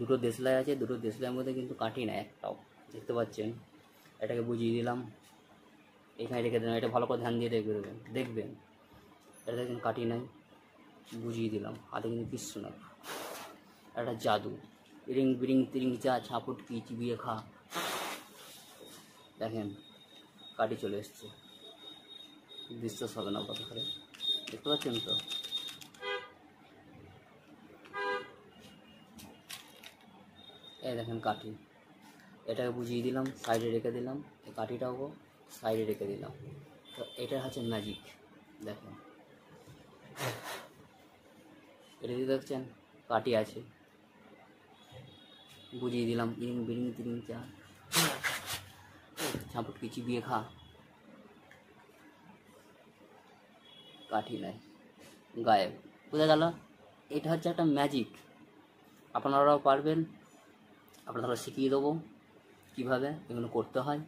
দুটো দেশলাই আছে, দুটো দেশলাইয়ের মধ্যে কিন্তু কাঠি নাই একটাও, দেখতে পাচ্ছেন। এটাকে বুঝিয়ে দিলাম, এখানে রেখে দিলাম। এটা ভালো করে ধ্যান দিয়ে দেখবেন। এটা দেখেন কাঠি নাই, বুঝিয়ে দিলাম। হাতে কিন্তু কিচ্ছু না, একটা জাদু। রিং বিরিং তিরিং চা ছাপুটকি চিবিয়ে খা, দেখেন কাঠি চলে এসছে। বিশ্বাস হবে না কত করে, দেখতে পাচ্ছেন তো। এই দেখেন কাঠি, এটাকে বুঝিয়ে দিলাম, সাইডে রেখে দিলাম। এই কাঠিটাও সাইডে রেখে দিলাম। তো এটা হচ্ছে ম্যাজিক, দেখেন। এটা যদি দেখছেন কাঠি আছে, বুঝিয়ে দিলাম। ইরিং বিরিং তিরিং চা ছাপুটকি চিবিয়ে খা, কাঠি নাই, গায়েব, বোঝা গেল। এটা হচ্ছে একটা ম্যাজিক, আপনারাও পারবেন। আপনারা শিখিয়ে দেবো কীভাবে এগুলো করতে হয়।